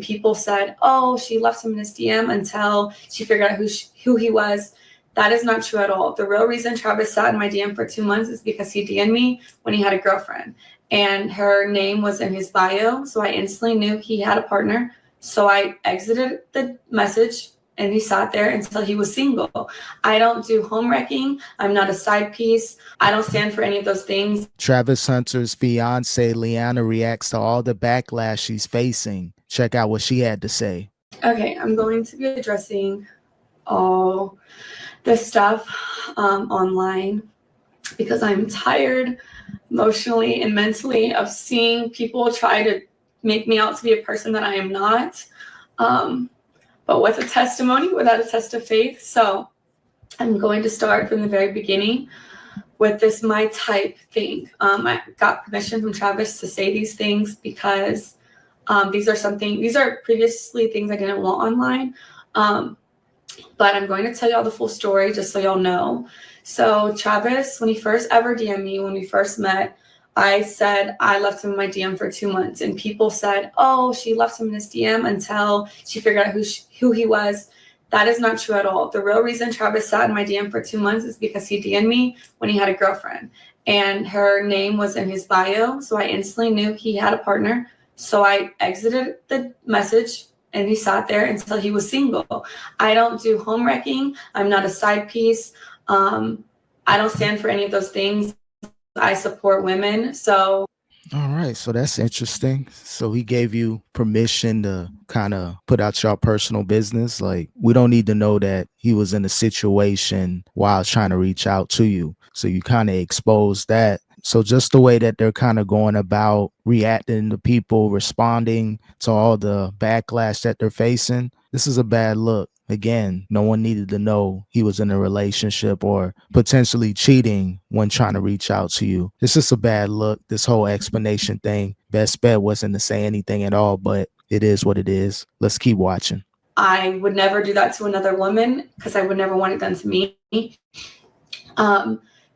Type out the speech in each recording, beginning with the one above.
people said, oh, she left him in his DM until she figured out who he was. That is not true at all. The real reason Travis sat in my DM for 2 months is because he DM'd me when he had a girlfriend. And her name was in his bio, so I instantly knew he had a partner. So I exited the message, and he sat there until he was single. I don't do home wrecking. I'm not a side piece. I don't stand for any of those things. Travis Hunter's fiance, Leanna, reacts to all the backlash she's facing. Check out what she had to say. Okay, I'm going to be addressing all this stuff online because I'm tired emotionally and mentally of seeing people try to make me out to be a person that I am not. But with a testimony without a test of faith. So I'm going to start from the very beginning with this my type thing. I got permission from Travis to say these things because these are previously things I didn't want online. But I'm going to tell y'all the full story just so y'all know. So Travis, when he first ever DM'd me, when we first met, I said I left him in my DM for 2 months, and people said, oh, she left him in his DM until she figured out who he was. That is not true at all. The real reason Travis sat in my DM for 2 months is because he DM'd me when he had a girlfriend, and her name was in his bio, so I instantly knew he had a partner. So I exited the message, and he sat there until he was single. I don't do home wrecking. I'm not a side piece. I don't stand for any of those things. I support women. So. All right. So that's interesting. So he gave you permission to kind of put out your personal business. Like, we don't need to know that he was in a situation while trying to reach out to you. So you kind of exposed that. So just the way that they're kind of going about reacting to people, responding to all the backlash that they're facing, this is a bad look. Again, no one needed to know he was in a relationship or potentially cheating when trying to reach out to you. It's just a bad look, this whole explanation thing. Best bet wasn't to say anything at all, but it is what it is. Let's keep watching. I would never do that to another woman because I would never want it done to me.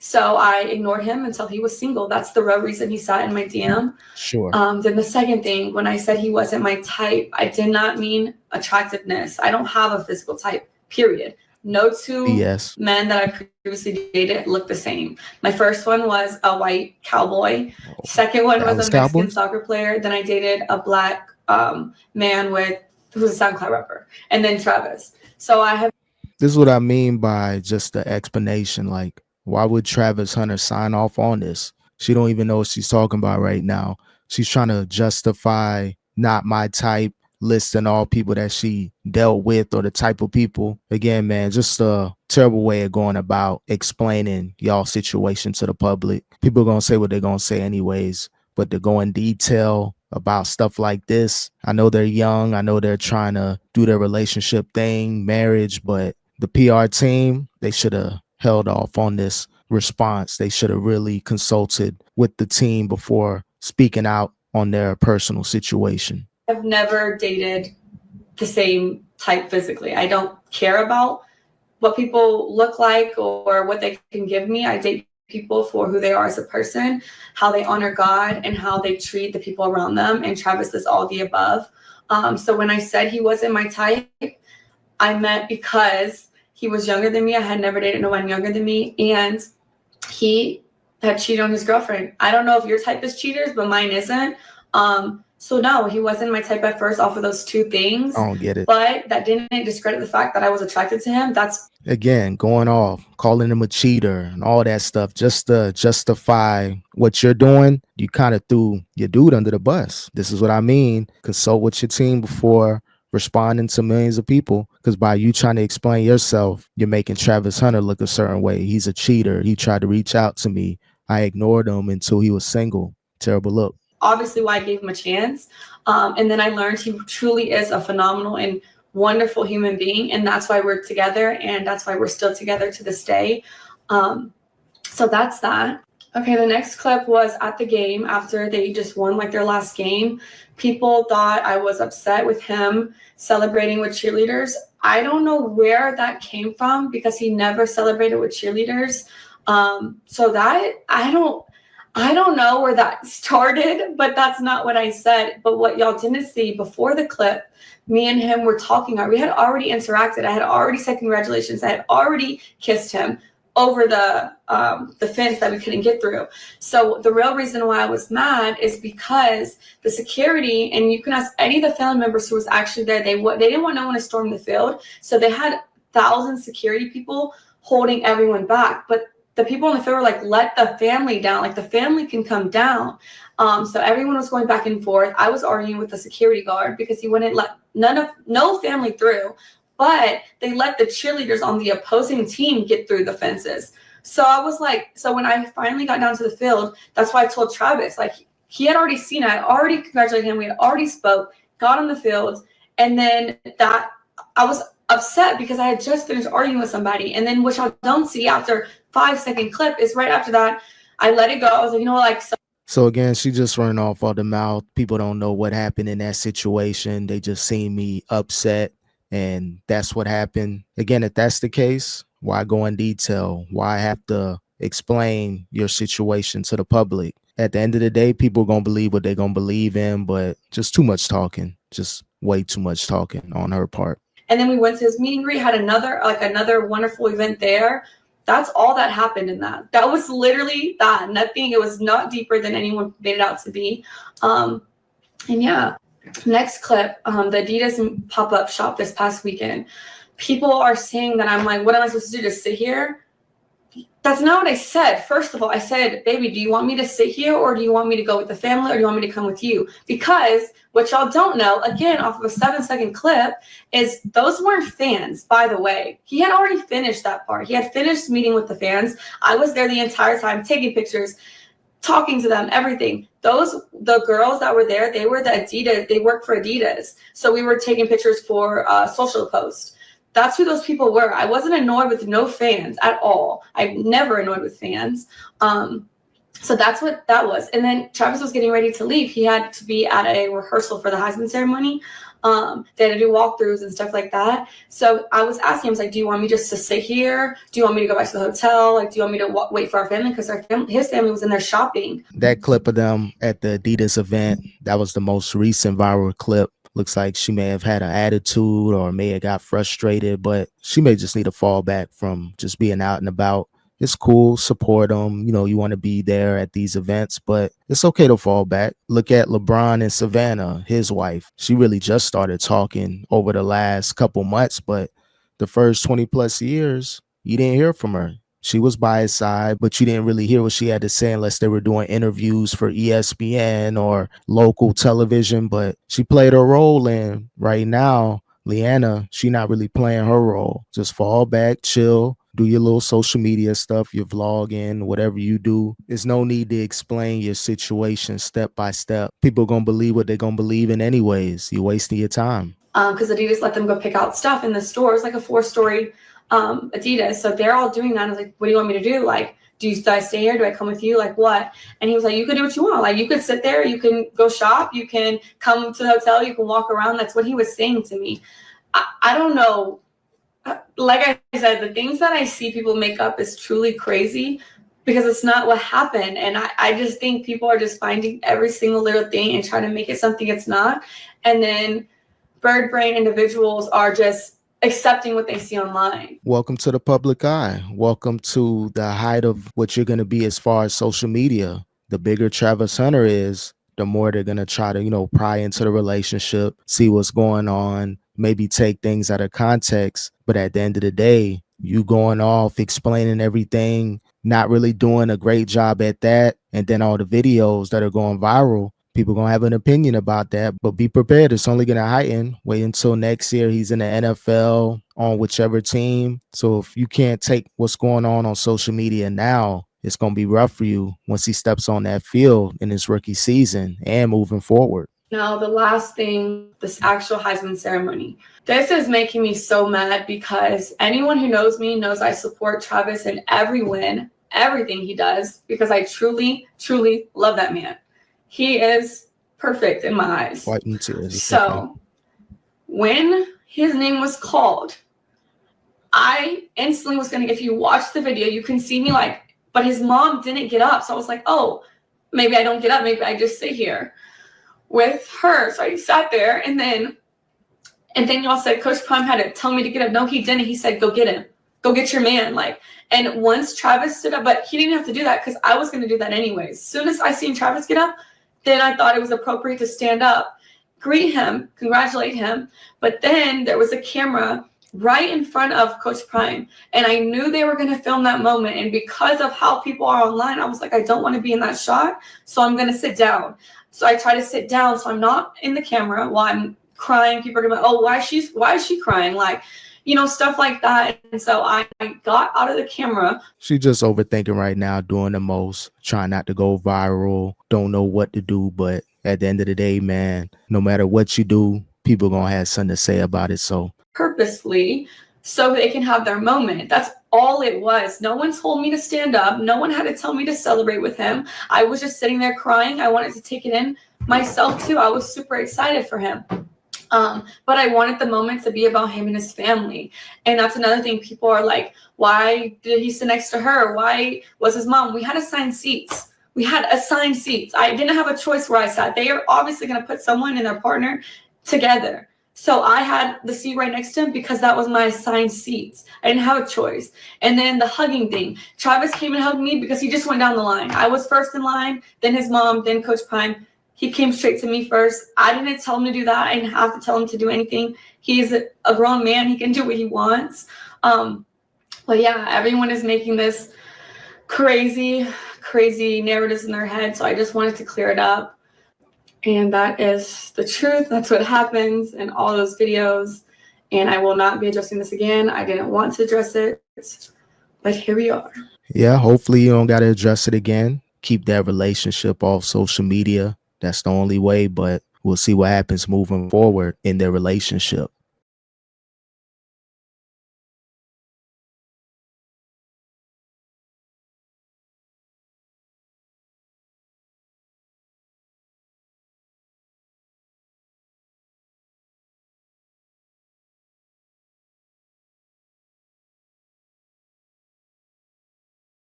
So I ignored him until he was single. That's the real reason he sat in my DM. Sure. Then the second thing, when I said he wasn't my type, I did not mean attractiveness. I don't have a physical type, period. No two men that I previously dated look the same. My first one was a white cowboy. Second one was a Mexican soccer player. Then I dated a black man who's a SoundCloud rapper. And then Travis. So I have. This is what I mean by just the explanation. Like, why would Travis Hunter sign off on this? She don't even know what she's talking about right now. She's trying to justify not my type, listing all people that she dealt with or the type of people. Again, man, just a terrible way of going about explaining y'all situation to the public. People are going to say what they're going to say anyways, but to go in detail about stuff like this, I know they're young. I know they're trying to do their relationship thing, marriage, but the PR team, they should have held off on this response. They should have really consulted with the team before speaking out on their personal situation. I've never dated the same type physically. I don't care about what people look like or what they can give me. I date people for who they are as a person, how they honor God, and how they treat the people around them. And Travis is all the above. So when I said he wasn't my type, I meant because he was younger than me. I had never dated no one younger than me. And he had cheated on his girlfriend. I don't know if your type is cheaters, but mine isn't. So no, he wasn't my type at first off of those two things. I don't get it. But that didn't discredit the fact that I was attracted to him. That's, again, going off, calling him a cheater and all that stuff just to justify what you're doing. You kind of threw your dude under the bus. This is what I mean. Consult with your team before responding to millions of people, because by you trying to explain yourself, you're making Travis Hunter look a certain way. He's a cheater. He tried to reach out to me. I ignored him until he was single. Terrible look. Obviously why I gave him a chance. And then I learned he truly is a phenomenal and wonderful human being. And that's why we're together. And that's why we're still together to this day. So that's that. Okay, the next clip was at the game after they just won like their last game. People thought I was upset with him celebrating with cheerleaders. I don't know where that came from because he never celebrated with cheerleaders. So that I don't know where that started, but that's not what I said. But what y'all didn't see before the clip, me and him were talking. We had already interacted. I had already said congratulations. I had already kissed him over the fence that we couldn't get through. So the real reason why I was mad is because the security, and you can ask any of the family members who was actually there, they didn't want no one to storm the field. So they had thousands of security people holding everyone back. But the people on the field were like, let the family down. Like, the family can come down. So everyone was going back and forth. I was arguing with the security guard because he wouldn't let no family through, but they let the cheerleaders on the opposing team get through the fences. So I was like, so when I finally got down to the field, that's why I told Travis, like, he had already seen it. I already congratulated him. We had already spoke, got on the field. And then that I was upset because I had just finished arguing with somebody. And then, which I don't see after 5-second clip, is right after that, I let it go. I was like, you know what, like. So again, she just running off all the mouth. People don't know what happened in that situation. They just seen me upset, and that's what happened. Again, if that's the case, why go in detail? Why have to explain your situation to the public? At the end of the day, people are going to believe what they're going to believe in, but just too much talking, just way too much talking on her part. And then we went to his meet and greet, had another wonderful event there. That's all that happened in that. That was literally that. Nothing. It was not deeper than anyone made it out to be. And yeah, next clip, the Adidas pop-up shop this past weekend. People are saying that I'm like, what am I supposed to do? Just sit here? That's not what I said. First of all, I said, baby, do you want me to sit here, or do you want me to go with the family, or do you want me to come with you? Because what y'all don't know, again, off of a 7-second clip, is those weren't fans, by the way. He had already finished that part. He had finished meeting with the fans. I was there the entire time, taking pictures, talking to them, everything. The girls that were there, they were the Adidas. They worked for Adidas. So we were taking pictures for social posts. That's who those people were. I wasn't annoyed with no fans at all. I'm never annoyed with fans. So that's what that was. And then Travis was getting ready to leave. He had to be at a rehearsal for the Heisman ceremony. They had to do walkthroughs and stuff like that. So I was asking him, I was like, do you want me just to sit here? Do you want me to go back to the hotel? Like, do you want me to wait for our family? Because his family was in there shopping. That clip of them at the Adidas event, that was the most recent viral clip. Looks like she may have had an attitude or may have got frustrated, but she may just need to fall back from just being out and about. It's cool, support them. You know, you want to be there at these events, but it's okay to fall back. Look at LeBron and Savannah, his wife. She really just started talking over the last couple months, but the first 20 plus years, you didn't hear from her. She was by his side, but you didn't really hear what she had to say unless they were doing interviews for ESPN or local television. But she played her role, and right now, Leanna, she not really playing her role. Just fall back, chill, do your little social media stuff, your vlogging, whatever you do. There's no need to explain your situation step by step. People going to believe what they're going to believe in anyways. You're wasting your time. Because Adidas let them go pick out stuff in the store. It's like a 4-story Adidas. So they're all doing that. I was like, what do you want me to do? Like, do I stay here? Do I come with you? Like, what? And he was like, you could do what you want. Like, you could sit there. You can go shop. You can come to the hotel. You can walk around. That's what he was saying to me. I don't know. Like I said, the things that I see people make up is truly crazy because it's not what happened. And I just think people are just finding every single little thing and trying to make it something it's not. And then bird brain individuals are just accepting what they see online. Welcome to the public eye. Welcome to the height of what you're going to be as far as social media. The bigger Travis Hunter is, the more they're going to try to, pry into the relationship, see what's going on, maybe take things out of context. But at the end of the day, you going off, explaining everything, not really doing a great job at that. And then all the videos that are going viral, people going to have an opinion about that, but be prepared. It's only going to heighten. Wait until next year. He's in the NFL on whichever team. So if you can't take what's going on social media now, it's going to be rough for you once he steps on that field in his rookie season and moving forward. Now, the last thing, this actual Heisman ceremony. This is making me so mad because anyone who knows me knows I support Travis in every win, everything he does, because I truly, truly love that man. He is perfect in my eyes. So when his name was called, I instantly was going to, if you watch the video, you can see me but his mom didn't get up. So I was like, oh, maybe I don't get up. Maybe I just sit here with her. So I sat there, and then y'all said Coach Prime had to tell me to get up. No, he didn't. He said, go get him. Go get your man. Like, and once Travis stood up, but he didn't have to do that because I was going to do that anyways. As soon as I seen Travis get up, then I thought it was appropriate to stand up, greet him, congratulate him. But then there was a camera right in front of Coach Prime, and I knew they were going to film that moment. And because of how people are online, I was like, I don't want to be in that shot, so I'm going to sit down. So I try to sit down so I'm not in the camera while I'm crying. People are going to be like, oh, why is she crying? Like, you know, stuff like that. And so I got out of the camera. She just overthinking right now, doing the most, trying not to go viral, don't know what to do. But at the end of the day, man, no matter what you do, people going to have something to say about it. So Purposefully, so they can have their moment. That's all it was. No one told me to stand up. No one had to tell me to celebrate with him. I was just sitting there crying. I wanted to take it in myself too. I was super excited for him. But I wanted the moment to be about him and his family. And that's another thing. People are like, why did he sit next to her? Why was his mom? We had assigned seats. I didn't have a choice where I sat. They are obviously going to put someone and their partner together. So I had the seat right next to him because that was my assigned seats. I didn't have a choice. And then the hugging thing. Travis came and hugged me because he just went down the line. I was first in line, then his mom, then Coach Prime. He came straight to me first. I didn't tell him to do that. I didn't have to tell him to do anything. He's a grown man. He can do what he wants. But yeah, everyone is making this crazy narratives in their head. So I just wanted to clear it up. And that is the truth. That's what happens in all those videos. And I will not be addressing this again. I didn't want to address it, but here we are. Yeah, hopefully you don't got to address it again. Keep that relationship off social media. That's the only way, but we'll see what happens moving forward in their relationship.